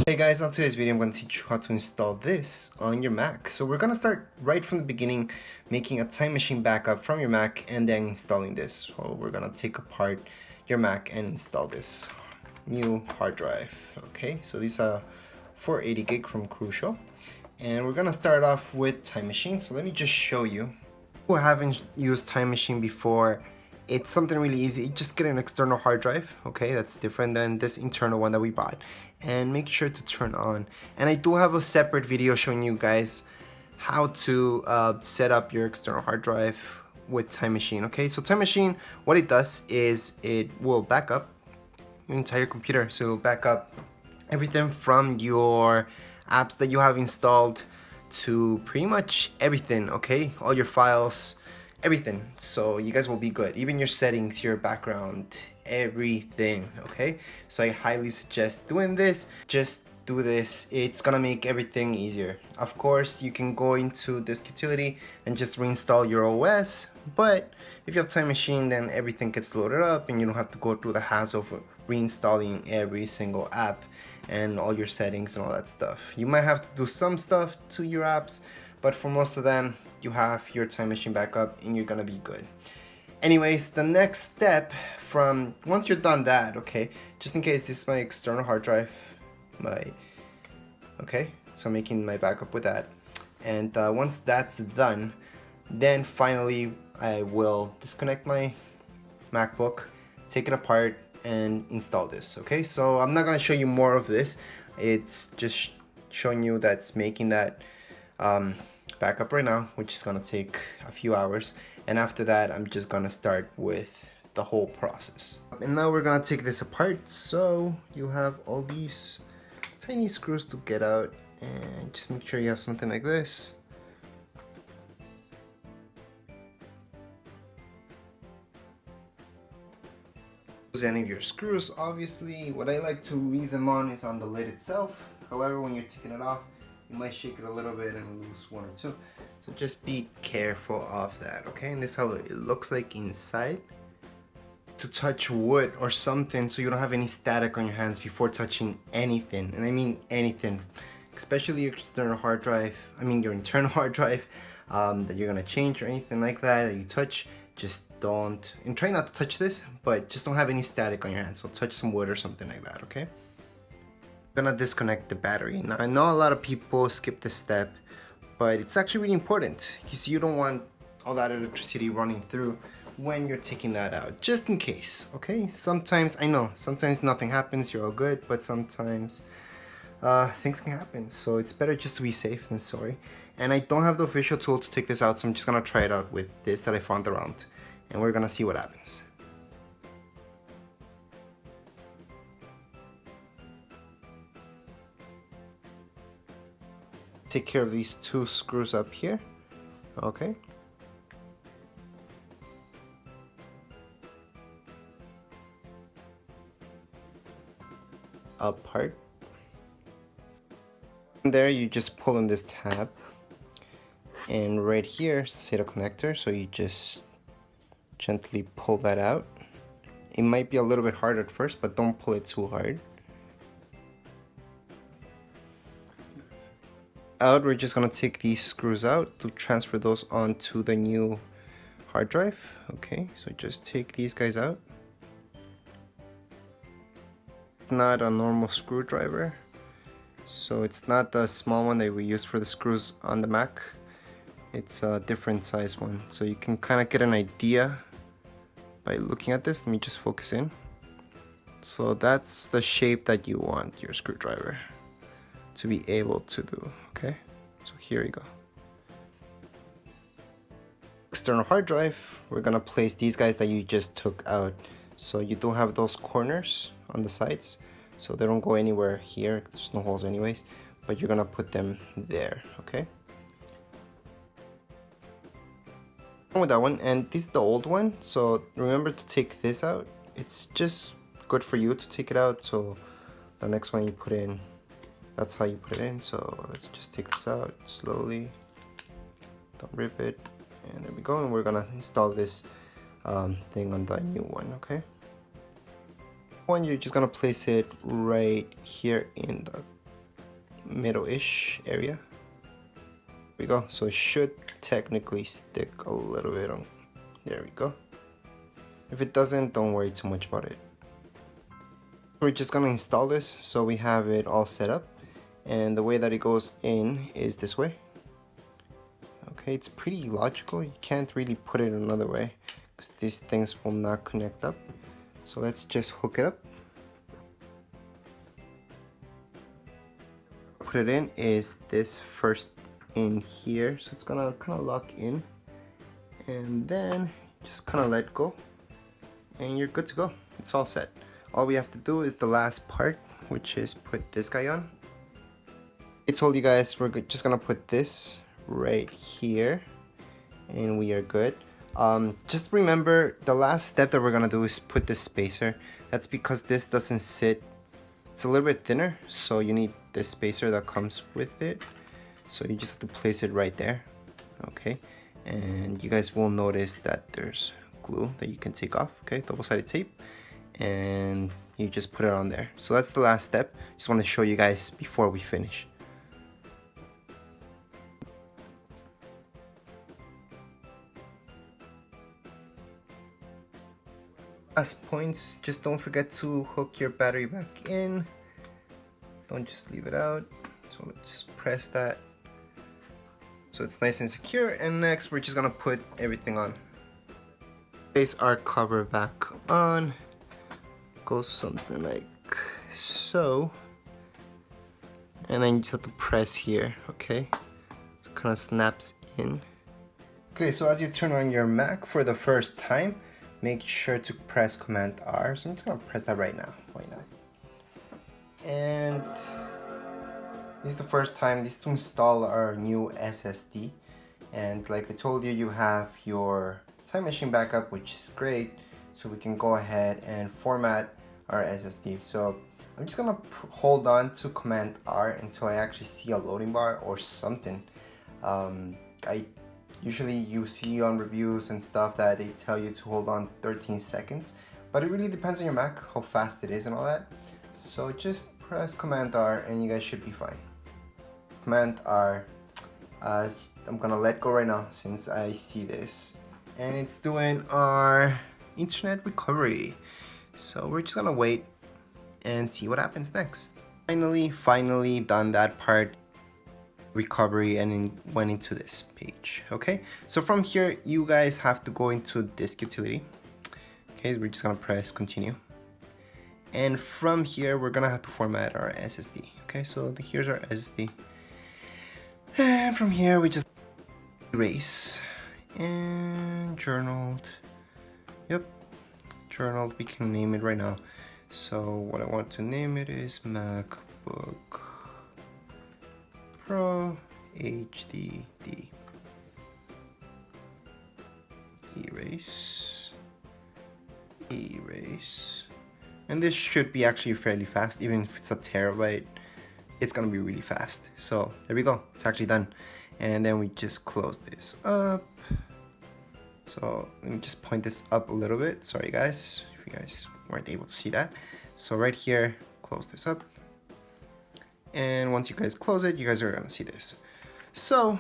Hey guys, on today's video I'm going to teach you how to install this on your Mac. So we're going to start right from the beginning, making a time machine backup from your Mac and then installing this. So we're going to take apart your Mac and install this new hard drive. Okay, so these are 480 gig from Crucial. And we're going to start off with Time Machine. So let me just show you. Who haven't used Time Machine before, it's something really easy. You just get an external hard drive, okay? That's different than this internal one that we bought. And make sure to turn on. And I do have a separate video showing you guys how to set up your external hard drive with Time Machine, okay? So Time Machine, what it does is it will back up your entire computer. So it'll back up everything from your apps that you have installed to pretty much everything, okay? All your files, everything. So you guys will be good. Even your settings, your background, everything, okay? So I highly suggest doing this. Just do this. It's gonna make everything easier. Of course, you can go into this utility and just reinstall your OS, but if you have Time Machine, then everything gets loaded up and you don't have to go through the hassle of reinstalling every single app and all your settings and all that stuff. You might have to do some stuff to your apps, but for most of them, you have your Time Machine backup and you're gonna be good. Anyways, the next step from once you're done that, okay, just in case this is my external hard drive, okay, so I'm making my backup with that. And once that's done, then finally I will disconnect my MacBook, take it apart, and install this. Okay, so I'm not gonna show you more of this. It's just showing you that's making that backup right now, which is gonna take a few hours. And after that, I'm just gonna start with the whole process. And now we're gonna take this apart. So you have all these tiny screws to get out, and just make sure you have something like this. Any of your screws, obviously. What I like to leave them on is on the lid itself. However, when you're taking it off, you might shake it a little bit and lose one or two. So just be careful of that, okay? And this is how it looks like inside. To touch wood or something so you don't have any static on your hands before touching anything, and I mean anything, especially your external hard drive, your internal hard drive that you're gonna change or anything like that you touch. Just don't, and try not to touch this, but just don't have any static on your hands. So touch some wood or something like that, okay? I'm gonna disconnect the battery. Now I know a lot of people skip this step, but it's actually really important because you don't want all that electricity running through when you're taking that out, just in case, okay? Sometimes, I know, sometimes nothing happens, you're all good, but sometimes things can happen. So it's better just to be safe than sorry. And I don't have the official tool to take this out, so I'm just gonna try it out with this that I found around, and we're gonna see what happens. Take care of these two screws up here, okay? Apart. And there you just pull on this tab. And right here is the SATA connector, so you just gently pull that out. It might be a little bit hard at first, but don't pull it too hard. We're just gonna take these screws out to transfer those onto the new hard drive. Okay, so just take these guys out. Not a normal screwdriver, so it's not the small one that we use for the screws on the Mac. It's a different size one, so you can kind of get an idea by looking at this. Let me just focus in. So that's the shape that you want your screwdriver to be able to do, okay? So here you go. External hard drive, we're gonna place these guys that you just took out. So you do have those corners on the sides, so they don't go anywhere here. There's no holes anyways, but you're gonna put them there, okay? With that one, and this is the old one, so remember to take this out. It's just good for you to take it out, so the next one you put in, that's how you put it in. So let's just take this out slowly, don't rip it, and there we go. And we're gonna install this thing on the new one, okay? One, you're just gonna place it right here in the middle-ish area. There we go. So it should technically stick a little bit on. There we go. If it doesn't, don't worry too much about it. We're just gonna install this so we have it all set up, and the way that it goes in is this way. Okay, it's pretty logical. You can't really put it another way because these things will not connect up. So let's just hook it up. Put it in is this first in here, so it's gonna kind of lock in, and then just kind of let go, and you're good to go. It's all set. All we have to do is the last part, which is put this guy on. I told you guys we're just gonna put this right here, and we are good. Just remember the last step that we're gonna do is put this spacer. That's because this doesn't sit, it's a little bit thinner, so you need this spacer that comes with it. So you just have to place it right there. Okay, and you guys will notice that there's glue that you can take off. Okay, double-sided tape, and you just put it on there. So that's the last step. Just want to show you guys before we finish. Last points, just don't forget to hook your battery back in. Don't just leave it out. So let's just press that so it's nice and secure. And next we're just gonna put everything on. Place our cover back on. Goes something like so. And then you just have to press here, okay? So it kind of snaps in. Okay, so as you turn on your Mac for the first time, make sure to press Command R. So I'm just gonna press that right now. Why not? And this is the first time this to install our new SSD. And like I told you, you have your Time Machine backup, which is great. So we can go ahead and format our SSD. So I'm just gonna hold on to Command R until I actually see a loading bar or something. Usually you see on reviews and stuff that they tell you to hold on 13 seconds, but it really depends on your Mac, how fast it is and all that. So just press Command R and you guys should be fine. Command R, I'm gonna let go right now since I see this. And it's doing our internet recovery. So we're just gonna wait and see what happens next. Finally done that part. Recovery, and then went into this page. Okay, so from here you guys have to go into disk utility. Okay, we're just gonna press continue, and from here we're gonna have to format our SSD. Okay, so here's our SSD, and from here we just erase and journaled. Yep, journaled. We can name it right now. So what I want to name it is Macbook Pro HDD. Erase. And this should be actually fairly fast. Even if it's a terabyte, it's gonna be really fast. So there we go, it's actually done. And then we just close this up. So let me just point this up a little bit. Sorry guys, if you guys weren't able to see that. So right here, close this up. And once you guys close it, you guys are gonna see this. So,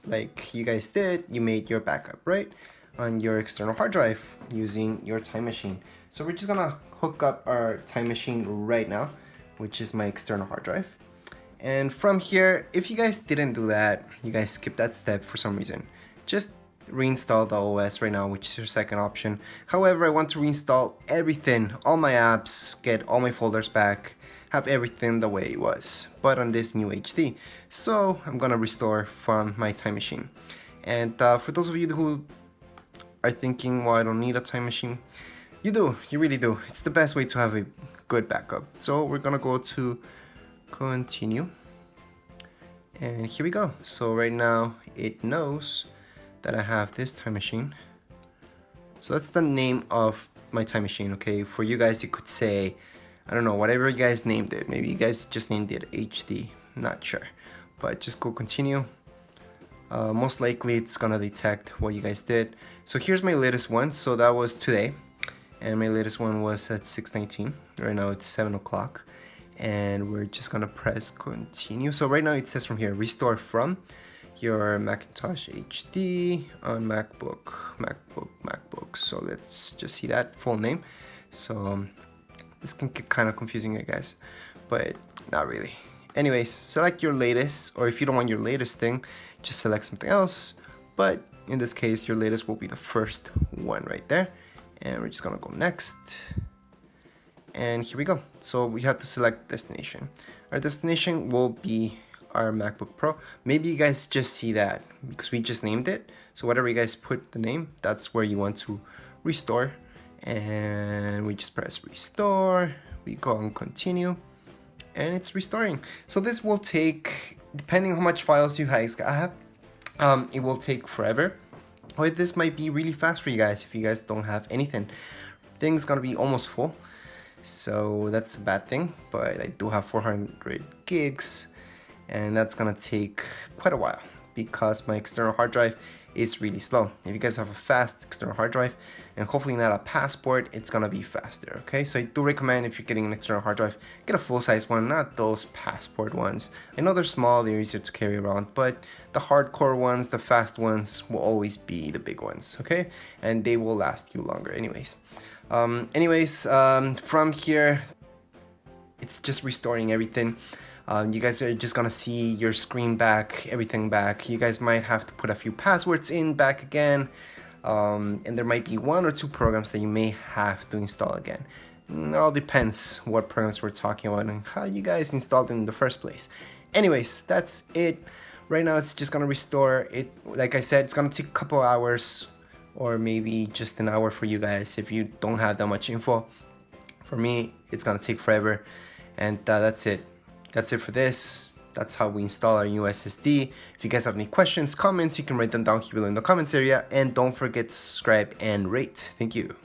like you guys did, you made your backup, right? On your external hard drive using your Time Machine. So we're just gonna hook up our Time Machine right now, which is my external hard drive. And from here, if you guys didn't do that, you guys skipped that step for some reason, just reinstall the OS right now, which is your second option. However, I want to reinstall everything, all my apps, get all my folders back, have everything the way it was, but on this new HD. So I'm gonna restore from my Time Machine. And for those of you who are thinking, well, I don't need a Time Machine, you do, you really do. It's the best way to have a good backup. So we're gonna go to continue, and here we go. So right now it knows that I have this Time Machine. So that's the name of my Time Machine. Okay, for you guys it could say, I don't know, whatever you guys named it. Maybe you guys just named it HD, not sure. But just go continue. Most likely it's gonna detect what you guys did. So here's my latest one. So that was today, and my latest one was at 6:19. Right now it's 7 o'clock. and we're just gonna press continue. So right now it says from here, restore from your Macintosh HD on MacBook. So let's just see that full name. So this can get kind of confusing, I guess, but not really. Anyways, select your latest, or if you don't want your latest thing, just select something else. But in this case, your latest will be the first one right there. And we're just gonna go next. And here we go. So we have to select destination. Our destination will be our MacBook Pro. Maybe you guys just see that because we just named it. So whatever you guys put the name, that's where you want to restore. And we just press restore. We go on continue, and it's restoring. So this will take, depending on how much files you guys have, it will take forever. Or this might be really fast for you guys if you guys don't have anything. Thing's gonna be almost full. So that's a bad thing, but I do have 400 gigs, and that's gonna take quite a while because my external hard drive is really slow. If you guys have a fast external hard drive, and hopefully not a passport, it's gonna be faster, okay? So I do recommend, if you're getting an external hard drive, get a full-size one, not those passport ones. I know they're small, they're easier to carry around, but the hardcore ones, the fast ones, will always be the big ones, okay? And they will last you longer anyways. From here, it's just restoring everything. You guys are just gonna see your screen back, everything back. You guys might have to put a few passwords in back again, and there might be 1 or 2 programs that you may have to install again. It all depends what programs we're talking about and how you guys installed them in the first place. Anyways, that's it. Right now it's just gonna restore it. Like I said, it's gonna take a couple hours or maybe just an hour for you guys if you don't have that much info. For me, it's gonna take forever, and that's it. That's it for this. That's how we install our new SSD. If you guys have any questions, comments, you can write them down here below in the comments area, and don't forget to subscribe and rate. Thank you.